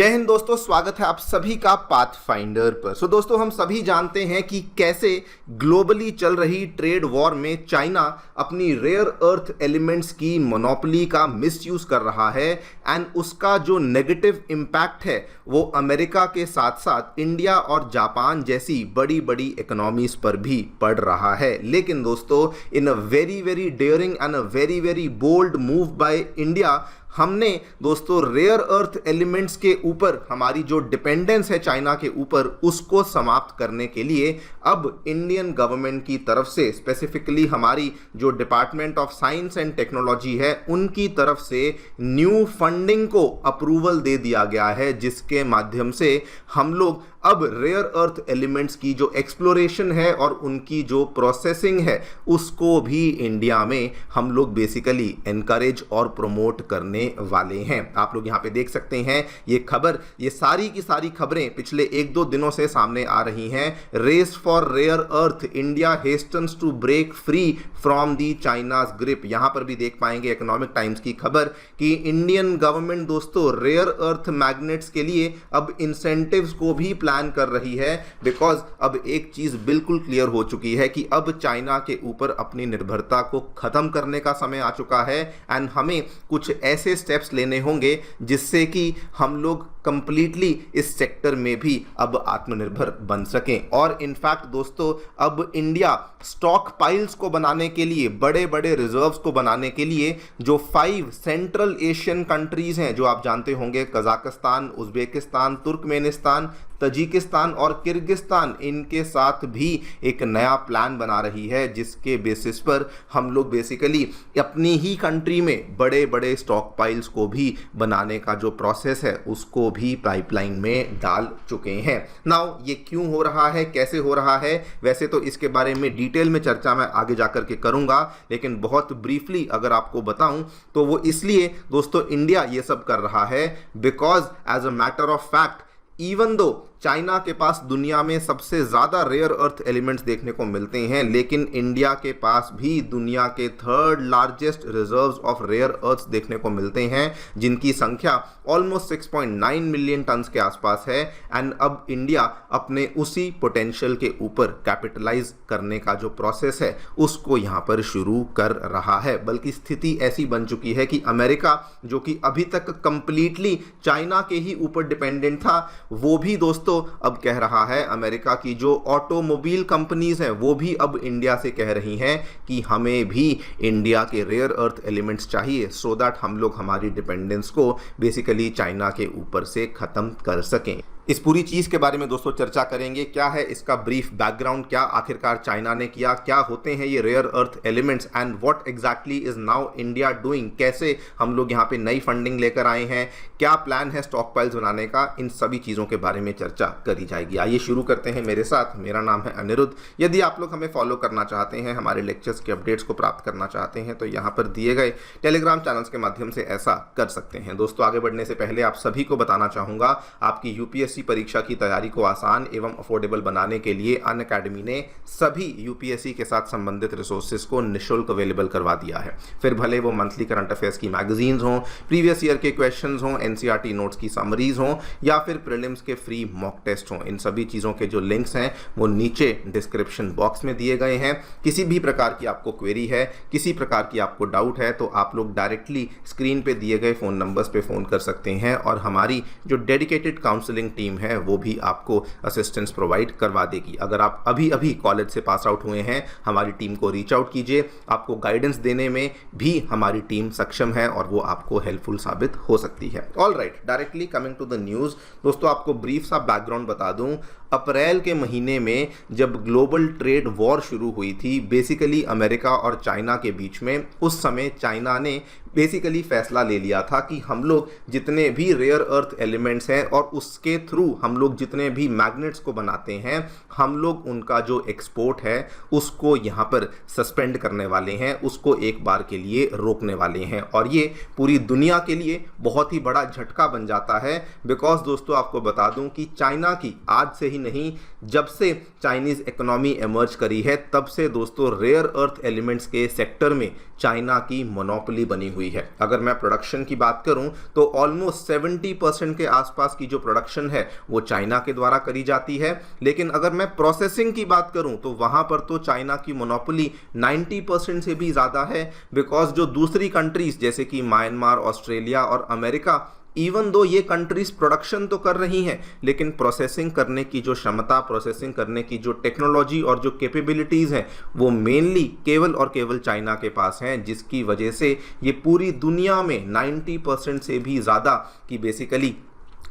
जय हिंद दोस्तों, स्वागत है आप सभी का पाथफाइंडर पर। दोस्तों, हम सभी जानते हैं कि कैसे ग्लोबली चल रही ट्रेड वॉर में चाइना अपनी रेयर अर्थ एलिमेंट्स की मोनोपोली का मिसयूज कर रहा है एंड उसका जो नेगेटिव इम्पैक्ट है वो अमेरिका के साथ साथ इंडिया और जापान जैसी बड़ी बड़ी इकोनॉमीज पर भी पड़ रहा है। लेकिन दोस्तों, in a very very daring and a very very bold move by India, हमने दोस्तों रेयर अर्थ एलिमेंट्स के ऊपर हमारी जो डिपेंडेंस है चाइना के ऊपर, उसको समाप्त करने के लिए अब इंडियन गवर्नमेंट की तरफ से, स्पेसिफिकली हमारी जो department of science and technology है उनकी तरफ से न्यू फंडिंग को अप्रूवल दे दिया गया है, जिसके माध्यम से हम लोग अब रेयर अर्थ एलिमेंट्स की जो एक्सप्लोरेशन है और उनकी जो प्रोसेसिंग है उसको भी इंडिया में हम लोग बेसिकली एनकरेज और प्रमोट करने वाले हैं। आप लोग यहां पे देख सकते हैं ये खबर, ये सारी की सारी खबरें पिछले एक दो दिनों से सामने आ रही हैं। Race for rare earth, India hastens to break free from the China's grip. यहां पर भी देख पाएंगे इकोनॉमिक टाइम्स की खबर कि इंडियन गवर्नमेंट दोस्तों रेयर अर्थ मैग्नेट्स के लिए अब इंसेंटिव्स को भी प्लान कर रही है, बिकॉज अब एक चीज बिल्कुल क्लियर हो चुकी है कि अब चाइना के ऊपर अपनी निर्भरता को खत्म करने का समय आ चुका है एंड हमें कुछ ऐसे स्टेप्स लेने होंगे जिससे कि हम लोग कंप्लीटली इस सेक्टर में भी अब आत्मनिर्भर बन सकें। और इनफैक्ट दोस्तों, अब इंडिया स्टॉक पाइल्स को बनाने के लिए, बड़े बड़े रिजर्व्स को बनाने के लिए जो 5 सेंट्रल एशियन कंट्रीज हैं, जो आप जानते होंगे कजाकिस्तान, उज्बेकिस्तान, तुर्कमेनिस्तान, तजिकिस्तान और किर्गिस्तान, इनके साथ भी एक नया प्लान बना रही है, जिसके बेसिस पर हम लोग बेसिकली अपनी ही कंट्री में बड़े बड़े स्टॉक पाइल्स को भी बनाने का जो प्रोसेस है उसको भी पाइपलाइन में डाल चुके हैं। नाउ ये क्यों हो रहा है, कैसे हो रहा है, वैसे तो इसके बारे में डिटेल में चर्चा मैं आगे जाकर के करूंगा, लेकिन बहुत ब्रीफली अगर आपको बताऊं तो वो इसलिए दोस्तों इंडिया ये सब कर रहा है because as a matter of fact, even though China के पास दुनिया में सबसे ज़्यादा रेयर अर्थ एलिमेंट्स देखने को मिलते हैं, लेकिन इंडिया के पास भी दुनिया के 3rd largest reserves of rare earths देखने को मिलते हैं, जिनकी संख्या ऑलमोस्ट 6.9 मिलियन टन्स के आसपास है। एंड अब इंडिया अपने उसी पोटेंशियल के ऊपर कैपिटलाइज करने का जो प्रोसेस है उसको यहाँ पर शुरू कर रहा है। बल्कि स्थिति ऐसी बन चुकी है कि अमेरिका, जो कि अभी तक कंप्लीटली चाइना के ही ऊपर डिपेंडेंट था, वो भी दोस्तों अब कह रहा है, अमेरिका की जो ऑटोमोबाइल कंपनीज हैं वो भी अब इंडिया से कह रही हैं कि हमें भी इंडिया के रेयर अर्थ एलिमेंट्स चाहिए, सो दैट हम लोग हमारी डिपेंडेंस को बेसिकली चाइना के ऊपर से खत्म कर सकें। इस पूरी चीज़ के बारे में दोस्तों चर्चा करेंगे। क्या है इसका ब्रीफ बैकग्राउंड, क्या आखिरकार चाइना ने किया, क्या होते हैं ये rare earth elements and what exactly is now India doing, कैसे हम लोग यहाँ पे नई फंडिंग लेकर आए हैं, क्या प्लान है स्टॉक पाइल्स बनाने का, इन सभी चीज़ों के बारे में चर्चा करी जाएगी। आइए शुरू करते हैं मेरे साथ। मेरा नाम है अनिरुद्ध। यदि आप लोग हमें फॉलो करना चाहते हैं, हमारे लेक्चर्स के अपडेट्स को प्राप्त करना चाहते हैं, तो यहाँ पर दिए गए टेलीग्राम चैनल्स के माध्यम से ऐसा कर सकते हैं। दोस्तों, आगे बढ़ने से पहले आप सभी को बताना चाहूँगा, आपकी यूपीएससी परीक्षा की तैयारी को आसान एवं अफोर्डेबल बनाने के लिए अनअकैडमी ने सभी यूपीएससी के साथ संबंधित रिसोर्सेज को निःशुल्क अवेलेबल करवा दिया है। फिर भले वो मंथली करंट अफेयर्स की मैगजीन्स हों, प्रीवियस ईयर के क्वेश्चंस हों, एनसीईआरटी नोट्स की समरीज हों, या फिर प्रीलिम्स के फ्री मॉक टेस्ट हों, इन सभी चीज़ों के जो लिंक्स हैं वो नीचे डिस्क्रिप्शन बॉक्स में दिए गए हैं। किसी भी प्रकार की आपको क्वेरी है, किसी प्रकार की आपको डाउट है, तो आप लोग डायरेक्टली स्क्रीन पे दिए गए फ़ोन नंबर्स पे फ़ोन कर सकते हैं और हमारी जो डेडिकेटेड काउंसलिंग टीम है वो भी आपको असिस्टेंस प्रोवाइड करवा देगी। अगर आप अभी अभी कॉलेज से पास आउट हुए हैं, हमारी टीम को रीच आउट कीजिए, आपको गाइडेंस देने में भी हमारी टीम सक्षम है और वो आपको हेल्पफुल साबित हो सकती है। All right, directly coming to the news. दोस्तों, आपको ब्रीफ सा बैकग्राउंड बता दूं। अप्रैल के महीने में जब ग्लोबल ट्रेड वॉर शुरू हुई थी बेसिकली अमेरिका और चाइना के बीच में, उस समय चाइना ने बेसिकली फैसला ले लिया था कि हम लोग जितने भी रेयर अर्थ एलिमेंट्स हैं और उसके थ्रू हम लोग जितने भी मैग्नेट्स को बनाते हैं, हम लोग उनका जो एक्सपोर्ट है उसको यहाँ पर सस्पेंड करने वाले हैं, उसको एक बार के लिए रोकने वाले हैं। और ये पूरी दुनिया के लिए बहुत ही बड़ा झटका बन जाता है, बिकॉज दोस्तों आपको बता दूं कि चाइना की आज से ही नहीं, जब से चाइनीज इकोनॉमी इमर्ज करी है तब से दोस्तों रेयर अर्थ एलिमेंट्स के सेक्टर में चाइना की मोनोपोली बनी हुई है। अगर मैं प्रोडक्शन की बात करूं तो ऑलमोस्ट 70% के आसपास की जो प्रोडक्शन है वो चाइना के द्वारा करी जाती है, लेकिन अगर मैं प्रोसेसिंग की बात करूं तो वहां पर तो चाइना की मोनोपोली 90% से भी ज़्यादा है। बिकॉज जो दूसरी कंट्रीज जैसे कि म्यांमार, ऑस्ट्रेलिया और अमेरिका, इवन दो ये कंट्रीज प्रोडक्शन तो कर रही हैं, लेकिन प्रोसेसिंग करने की जो क्षमता, प्रोसेसिंग करने की जो टेक्नोलॉजी और जो कैपेबिलिटीज़ हैं वो मेनली केवल और केवल चाइना के पास हैं, जिसकी वजह से ये पूरी दुनिया में 90% से भी ज़्यादा की बेसिकली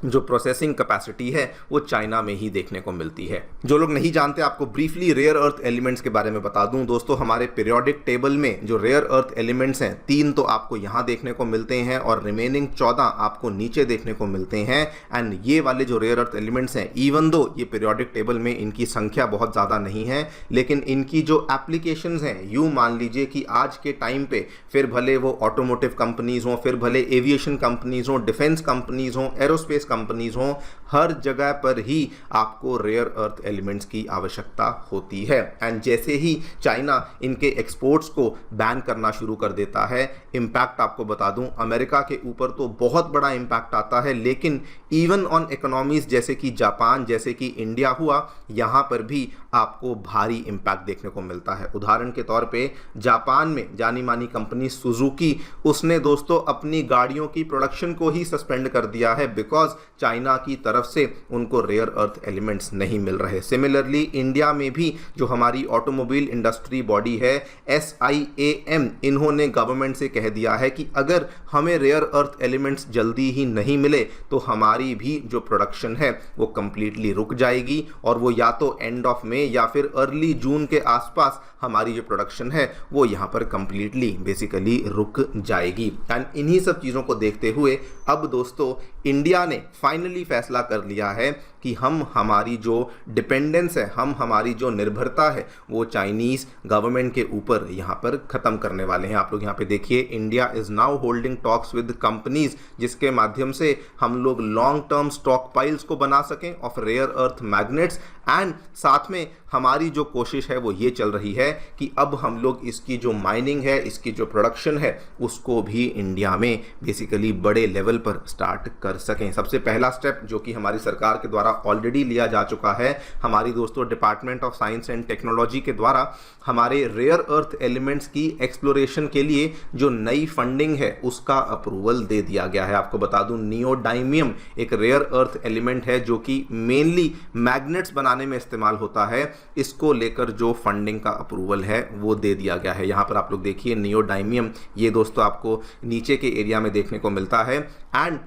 जो प्रोसेसिंग कैपेसिटी है वो चाइना में ही देखने को मिलती है। जो लोग नहीं जानते, आपको ब्रीफली रेयर अर्थ एलिमेंट्स के बारे में बता दूं दोस्तों। हमारे पीरियोडिक टेबल में जो रेयर अर्थ एलिमेंट्स हैं 3 तो आपको यहाँ देखने को मिलते हैं और रिमेनिंग 14 आपको नीचे देखने को मिलते हैं। एंड ये वाले जो रेयर अर्थ एलिमेंट्स हैं, इवन दो ये पीरियोडिक टेबल में इनकी संख्या बहुत ज़्यादा नहीं है, लेकिन इनकी जो एप्लीकेशंस हैं, यूँ मान लीजिए कि आज के टाइम पे फिर भले वो ऑटोमोटिव कंपनीज हों, फिर भले एविएशन कंपनीज हों, डिफेंस कंपनीज हों, एरोस्पेस कंपनीज हों, हर जगह पर ही आपको रेयर अर्थ एलिमेंट्स की आवश्यकता होती है। एंड जैसे ही चाइना इनके एक्सपोर्ट्स को बैन करना शुरू कर देता है, इम्पैक्ट आपको बता दूं, अमेरिका के ऊपर तो बहुत बड़ा इम्पैक्ट आता है, लेकिन इवन ऑन इकोनॉमीज जैसे कि जापान, जैसे कि इंडिया हुआ, यहाँ पर भी आपको भारी इम्पैक्ट देखने को मिलता है। उदाहरण के तौर पे जापान में जानी मानी कंपनी सुजुकी, उसने दोस्तों अपनी गाड़ियों की प्रोडक्शन को ही सस्पेंड कर दिया है बिकॉज चाइना की तरफ से उनको रेयर अर्थ एलिमेंट्स नहीं मिल रहे। सिमिलरली इंडिया में भी जो हमारी ऑटोमोबाइल इंडस्ट्री बॉडी है SIAM, इन्होंने गवर्नमेंट से कह दिया है कि अगर हमें रेयर अर्थ एलिमेंट्स जल्दी ही नहीं मिले तो हमारी भी जो प्रोडक्शन है वो कंप्लीटली रुक जाएगी और वो या तो एंड ऑफ मई या फिर अर्ली जून के आसपास हमारी जो प्रोडक्शन है वो यहाँ पर कंप्लीटली बेसिकली रुक जाएगी। एंड इन्हीं सब चीज़ों को देखते हुए अब दोस्तों इंडिया ने फाइनली फैसला कर लिया है कि हम हमारी जो डिपेंडेंस है, हम हमारी जो निर्भरता है वो चाइनीज़ गवर्नमेंट के ऊपर यहाँ पर ख़त्म करने वाले हैं। आप लोग यहाँ पे देखिए, India is now holding talks with companies जिसके माध्यम से हम लोग लॉन्ग टर्म स्टॉक पाइल्स को बना सकें of rare earth magnets. And साथ में हमारी जो कोशिश है वो ये चल रही है कि अब हम लोग इसकी जो माइनिंग है, इसकी जो प्रोडक्शन है, उसको भी इंडिया में बेसिकली बड़े लेवल पर स्टार्ट कर सकें। सबसे पहला स्टेप जो कि हमारी सरकार के द्वारा ऑलरेडी लिया जा चुका है, हमारी दोस्तों department of science and technology के द्वारा हमारे रेयर अर्थ एलिमेंट्स की एक्सप्लोरेशन के लिए जो नई फंडिंग है उसका अप्रूवल दे दिया गया है। आपको बता दूं, नियोडाइमियम एक रेयर अर्थ एलिमेंट है जो कि मेनली मैग्नेट्स बनाने में इस्तेमाल होता है। इसको लेकर जो फंडिंग का अप्रूवल है वो दे दिया गया है। यहाँ पर आप लोग देखिए नियोडाइमियम, ये दोस्तों आपको नीचे के एरिया में देखने को मिलता है। एंड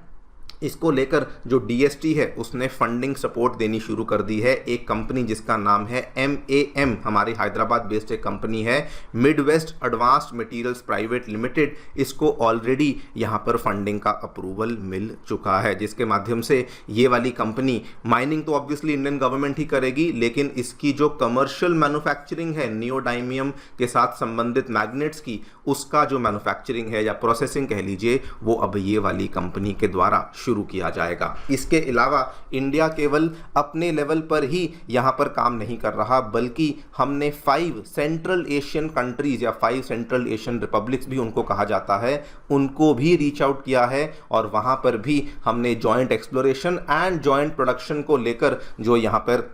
इसको लेकर जो DST है उसने फंडिंग सपोर्ट देनी शुरू कर दी है। एक कंपनी जिसका नाम है MAM, हमारी हैदराबाद बेस्ड एक कंपनी है, Midwest advanced materials private limited, इसको ऑलरेडी यहाँ पर फंडिंग का अप्रूवल मिल चुका है, जिसके माध्यम से ये वाली कंपनी माइनिंग तो ऑब्वियसली इंडियन गवर्नमेंट ही करेगी, लेकिन इसकी जो कमर्शियल मैन्युफैक्चरिंग है नियोडाइमियम के साथ संबंधित मैग्नेट्स की, उसका जो मैन्युफैक्चरिंग है या प्रोसेसिंग कह लीजिए, वो अब ये वाली कंपनी के द्वारा शुरू किया जाएगा। इसके अलावा इंडिया केवल अपने लेवल पर ही यहाँ पर काम नहीं कर रहा, बल्कि हमने 5 सेंट्रल एशियन कंट्रीज या 5 सेंट्रल एशियन रिपब्लिक्स भी उनको कहा जाता है, उनको भी रीच आउट किया है और वहाँ पर भी हमने joint exploration and joint production को लेकर जो यहाँ पर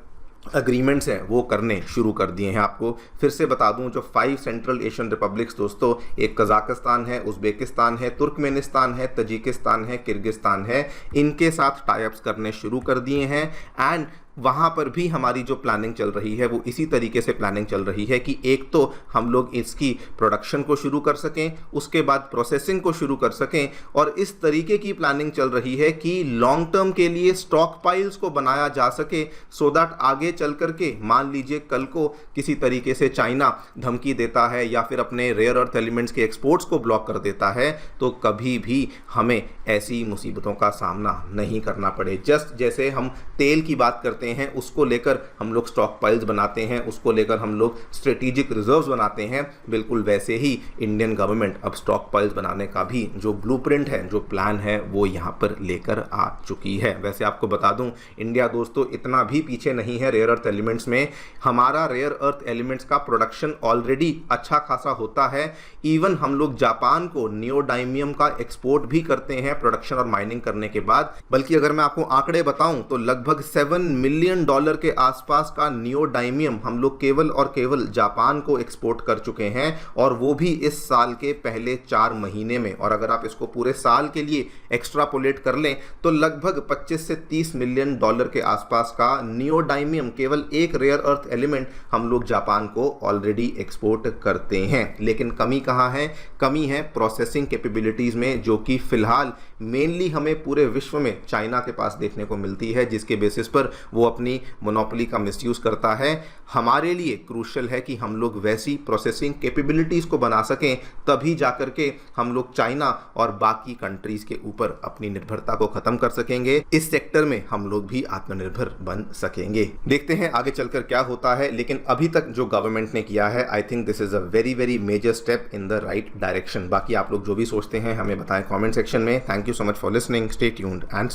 अग्रीमेंट्स हैं वो करने शुरू कर दिए हैं। आपको फिर से बता दूं, जो 5 सेंट्रल एशियन रिपब्लिक्स दोस्तों, एक कजाकिस्तान है, उज़्बेकिस्तान है, तुर्कमेनिस्तान है, तजिकिस्तान है, किर्गिस्तान है, इनके साथ टाई-अप्स करने शुरू कर दिए हैं। एंड वहाँ पर भी हमारी जो प्लानिंग चल रही है वो इसी तरीके से प्लानिंग चल रही है कि एक तो हम लोग इसकी प्रोडक्शन को शुरू कर सकें, उसके बाद प्रोसेसिंग को शुरू कर सकें, और इस तरीके की प्लानिंग चल रही है कि लॉन्ग टर्म के लिए स्टॉक पाइल्स को बनाया जा सके, सो दैट आगे चल करके मान लीजिए कल को किसी तरीके से चाइना धमकी देता है या फिर अपने रेयर अर्थ एलिमेंट्स के एक्सपोर्ट्स को ब्लॉक कर देता है तो कभी भी हमें ऐसी मुसीबतों का सामना नहीं करना पड़े। जस्ट जैसे हम तेल की बात करते करते हैं, उसको लेकर हम लोग स्टॉक पाइल्स बनाते हैं, उसको लेकर हम लोग स्ट्रेटेजिक रिजर्व्स बनाते हैं, बिल्कुल वैसे ही इंडियन गवर्नमेंट अब स्टॉक पाइल्स बनाने का भी जो ब्लूप्रिंट है, जो प्लान है, वो यहाँ पर लेकर आ चुकी है। वैसे आपको बता दूं, इंडिया दोस्तों इतना भी पीछे नहीं है रेयर अर्थ एलिमेंट्स में। हमारा रेयर अर्थ एलिमेंट्स का प्रोडक्शन ऑलरेडी अच्छा खासा होता है। इवन हम लोग जापान को नियोडाइमियम का एक्सपोर्ट भी करते हैं प्रोडक्शन और माइनिंग करने के बाद। बल्कि अगर मैं आपको आंकड़े बताऊं तो लगभग $7 मिलियन के आसपास का नियोडाइमियम हम लोग केवल और केवल जापान को एक्सपोर्ट कर चुके हैं, और वो भी इस साल के पहले 4 महीने में। और अगर आप इसको पूरे साल के लिए एक्स्ट्रापोलेट कर लें तो लगभग 25 से $30 मिलियन के आसपास का नियोडाइमियम, केवल एक रेयर अर्थ एलिमेंट, हम लोग जापान को ऑलरेडी एक्सपोर्ट करते हैं। लेकिन कमी कहाँ है? कमी है प्रोसेसिंग कैपेबिलिटीज में, जो कि फिलहाल मेनली हमें पूरे विश्व में चाइना के पास देखने को मिलती है, जिसके बेसिस पर वो अपनी मोनोपोली का मिसयूज करता है। हमारे लिए क्रूशियल है कि हम लोग वैसी प्रोसेसिंग कैपेबिलिटीज को बना सकें, तभी जाकर के हम लोग चाइना और बाकी कंट्रीज के ऊपर अपनी निर्भरता को खत्म कर सकेंगे। इस सेक्टर में हम लोग भी आत्मनिर्भर बन सकेंगे। देखते हैं आगे चलकर क्या होता है, लेकिन अभी तक जो गवर्नमेंट ने किया है, I think this is a very major step in the right direction. बाकी आप लोग जो भी सोचते हैं हमें बताएं कमेंट सेक्शन में। Thank you so much for listening, stay tuned and